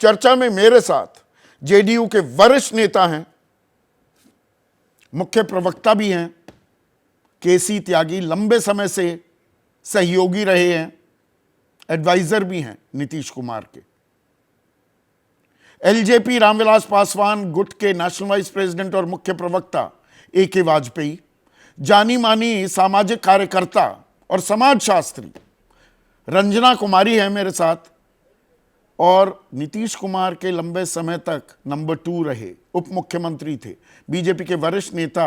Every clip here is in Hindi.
चर्चा में मेरे साथ जेडीयू के वरिष्ठ नेता हैं, मुख्य प्रवक्ता भी हैं, केसी त्यागी, लंबे समय से सहयोगी रहे हैं, एडवाइजर भी हैं नीतीश कुमार के। एलजेपी रामविलास पासवान, गुट के नेशनल वाइस प्रेसिडेंट और मुख्य प्रवक्ता AK वाजपेयी, जानी मानी सामाजिक कार्यकर्ता और समाजशास्त्री रंजना कुमारी है मेरे साथ, और नीतीश कुमार के लंबे समय तक नंबर 2 रहे, उप मुख्यमंत्री थे, बीजेपी के वरिष्ठ नेता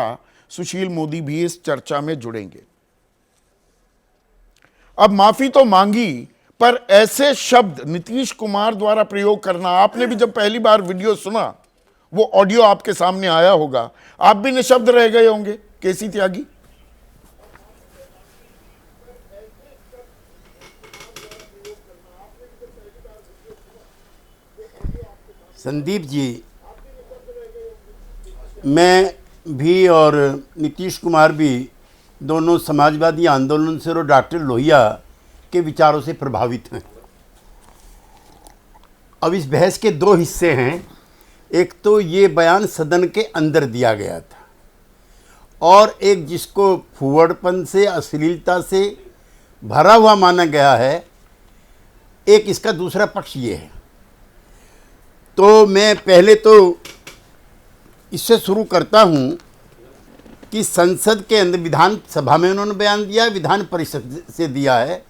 सुशील मोदी भी इस चर्चा में जुड़ेंगे। अब माफी तो मांगी, पर ऐसे शब्द नीतीश कुमार द्वारा प्रयोग करना, आपने भी जब पहली बार वीडियो सुना, वो ऑडियो आपके सामने आया होगा, आप भी निशब्द रह गए होंगे। केसी त्यागी, संदीप जी, मैं भी और नीतीश कुमार भी दोनों समाजवादी आंदोलन से और डॉक्टर लोहिया के विचारों से प्रभावित हैं। अब इस बहस के 2 हिस्से हैं। एक तो ये बयान सदन के अंदर दिया गया था, और एक जिसको फुहड़पन से, अश्लीलता से भरा हुआ माना गया है। एक इसका दूसरा पक्ष ये है। तो मैं पहले तो इससे शुरू करता हूँ कि संसद के अंदर, विधानसभा में उन्होंने बयान दिया, विधान परिषद से दिया है,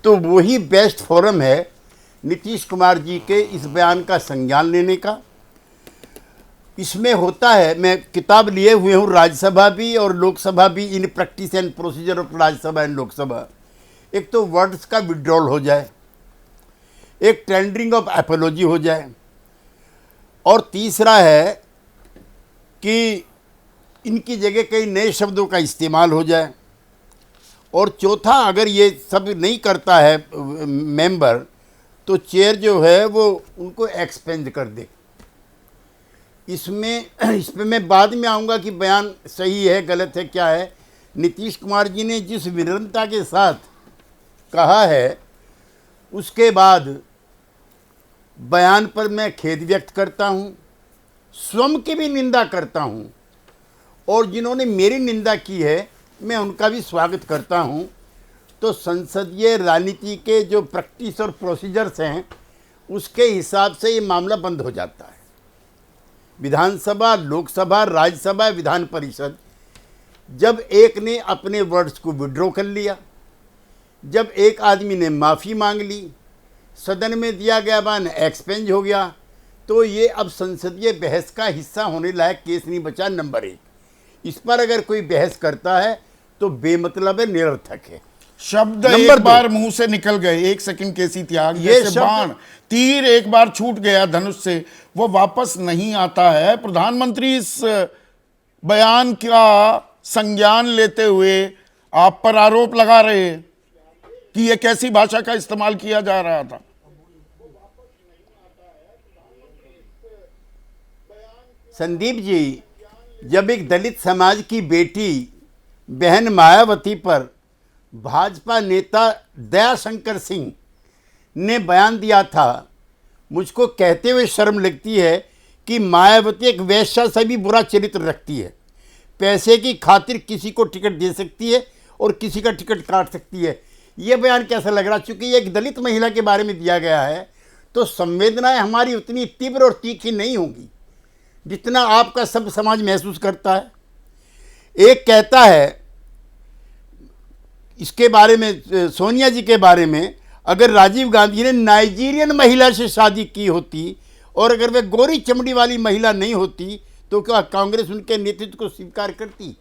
तो वही बेस्ट फोरम है नीतीश कुमार जी के इस बयान का संज्ञान लेने का। इसमें होता है, मैं किताब लिए हुए हूँ राज्यसभा भी और लोकसभा भी, in practice and procedure of Rajya Sabha and Lok Sabha. एक तो वर्ड्स का विड्रॉल हो जाए, एक टेंडरिंग ऑफ एपोलॉजी हो जाए, और तीसरा है कि इनकी जगह कई नए शब्दों का इस्तेमाल हो जाए, और चौथा, अगर ये सब नहीं करता है मेंबर, तो चेयर जो है वो उनको एक्सपेंड कर दे। इसमें मैं बाद में आऊँगा कि बयान सही है गलत है क्या है। नीतीश कुमार जी ने जिस विनम्रता के साथ कहा है, उसके बाद बयान पर मैं खेद व्यक्त करता हूँ, स्वयं की भी निंदा करता हूँ, और जिन्होंने मेरी निंदा की है मैं उनका भी स्वागत करता हूँ। तो संसदीय राजनीति के जो प्रैक्टिस और प्रोसीजर्स हैं, उसके हिसाब से ये मामला बंद हो जाता है। विधानसभा, लोकसभा, राज्यसभा, विधान परिषद, जब एक ने अपने वर्ड्स को विड्रॉ कर लिया, जब एक आदमी ने माफ़ी मांग ली, सदन में दिया गया बयान एक्सपेंज हो गया, तो ये अब संसदीय बहस का हिस्सा होने लायक केस नहीं बचा। नंबर 1, इस पर अगर कोई बहस करता है तो बेमतलब है, निरर्थक है। शब्द एक बार मुंह से निकल गए, 1 सेकंड केसी त्याग, जैसे बाण, तीर एक बार छूट गया धनुष से, वो वापस नहीं आता है। प्रधानमंत्री इस बयान का संज्ञान लेते हुए आप पर आरोप लगा रहे हैं कि यह कैसी भाषा का इस्तेमाल किया जा रहा था। संदीप जी, जब एक दलित समाज की बेटी बहन मायावती पर भाजपा नेता दयाशंकर सिंह ने बयान दिया था, मुझको कहते हुए शर्म लगती है कि मायावती एक वेश्या से भी बुरा चरित्र रखती है। पैसे की खातिर किसी को टिकट दे सकती है और किसी का टिकट काट सकती है। ये बयान कैसा लग रहा? चूँकि ये एक दलित महिला के बारे में दिया गया है, तो संवेदनाएं हमारी उतनी तीव्र और तीखी नहीं होंगी जितना आपका सब समाज महसूस करता है। एक कहता है इसके बारे में, सोनिया जी के बारे में, अगर राजीव गांधी ने नाइजीरियन महिला से शादी की होती और अगर वे गोरी चमड़ी वाली महिला नहीं होती, तो क्या कांग्रेस उनके नेतृत्व को स्वीकार करती?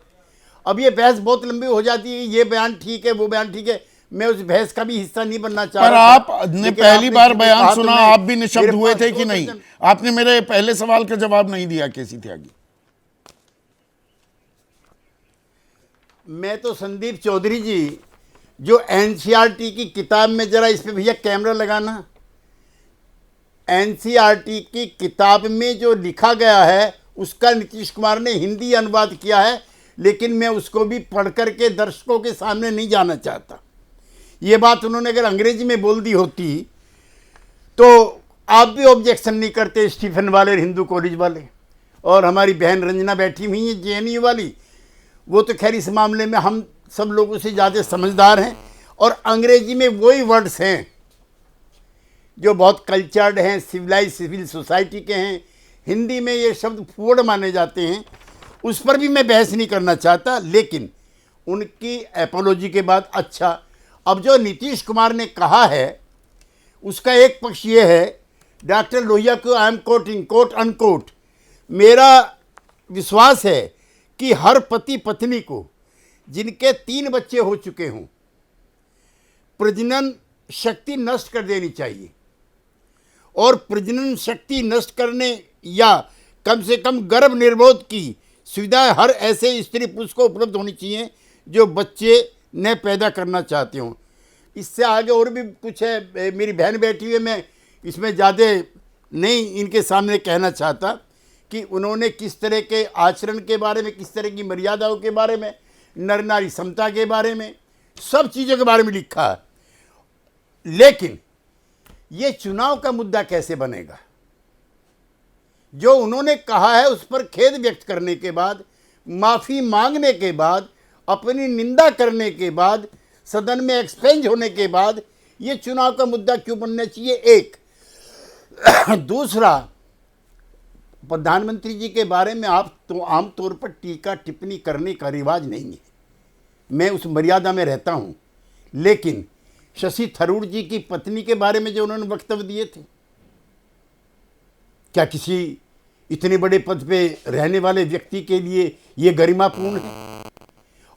अब ये बहस बहुत लंबी हो जाती है, ये बयान ठीक है, वो बयान ठीक है। मैं उस बहस का भी हिस्सा नहीं बनना चाह रहा। पर आपने पहली बार बयान सुना, आप भी निशब्द हुए थे कि नहीं? आपने मेरे पहले सवाल का जवाब नहीं दिया केसी त्यागी। मैं तो संदीप चौधरी जी, जो एनसीईआरटी की किताब में, जरा इस पे भैया कैमरा लगाना, एनसीईआरटी की किताब में जो लिखा गया है उसका नीतीश कुमार ने हिंदी अनुवाद किया है, लेकिन मैं उसको भी पढ़ करके दर्शकों के सामने नहीं जाना चाहता। ये बात उन्होंने अगर अंग्रेजी में बोल दी होती तो आप भी ऑब्जेक्शन नहीं करते, स्टीफन वाले और हिंदू कॉलेज वाले, और हमारी बहन रंजना बैठी हुई है जेएनयू वाली, वो तो खैर इस मामले में हम सब लोगों से ज़्यादा समझदार हैं, और अंग्रेजी में वही वर्ड्स हैं जो बहुत कल्चर्ड हैं, सिविलाइज सिविल सोसाइटी के हैं। हिंदी में ये शब्द फूड माने जाते हैं, उस पर भी मैं बहस नहीं करना चाहता। लेकिन उनकी एपोलॉजी के बाद अच्छा, अब जो नीतीश कुमार ने कहा है उसका एक पक्ष ये है, डॉक्टर लोहिया को I am quoting quote unquote, मेरा विश्वास है कि हर पति पत्नी को जिनके 3 बच्चे हो चुके हों प्रजनन शक्ति नष्ट कर देनी चाहिए, और प्रजनन शक्ति नष्ट करने या कम से कम गर्भ निरोध की सुविधा हर ऐसे स्त्री पुरुष को उपलब्ध होनी चाहिए जो बच्चे न पैदा करना चाहते हों। इससे आगे और भी कुछ है, मेरी बहन बैठी हुई है, मैं इसमें ज़्यादा नहीं इनके सामने कहना चाहता कि उन्होंने किस तरह के आचरण के बारे में, किस तरह की मर्यादाओं के बारे में, नर नारी समता के बारे में, सब चीज़ों के बारे में लिखा है। लेकिन ये चुनाव का मुद्दा कैसे बनेगा? जो उन्होंने कहा है उस पर खेद व्यक्त करने के बाद, माफ़ी मांगने के बाद, अपनी निंदा करने के बाद, सदन में एक्सपेंज होने के बाद ये चुनाव का मुद्दा क्यों बनना चाहिए? एक दूसरा, प्रधानमंत्री जी के बारे में आप तो आमतौर पर टीका टिप्पणी करने का रिवाज नहीं है, मैं उस मर्यादा में रहता हूं। लेकिन शशि थरूर जी की पत्नी के बारे में जो उन्होंने वक्तव्य दिए थे, क्या किसी इतने बड़े पद पे रहने वाले व्यक्ति के लिए ये गरिमापूर्ण है?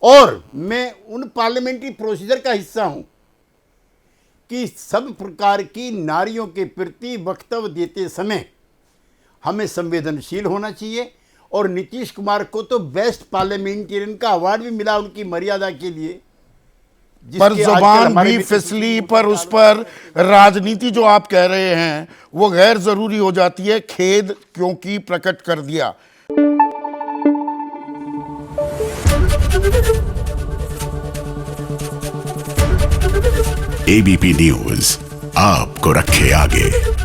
और मैं उन पार्लियामेंट्री प्रोसीजर का हिस्सा हूं कि सब प्रकार की नारियों के प्रति वक्तव्य देते समय हमें संवेदनशील होना चाहिए। और नीतीश कुमार को तो बेस्ट पार्लियामेंटेरियन का अवार्ड भी मिला उनकी मर्यादा के लिए, पर जुबान भी फिसली, पर उस पर राजनीति जो आप कह रहे हैं वो गैर जरूरी हो जाती है। खेद क्योंकि प्रकट कर दिया। एबीपी न्यूज आपको रखे आगे।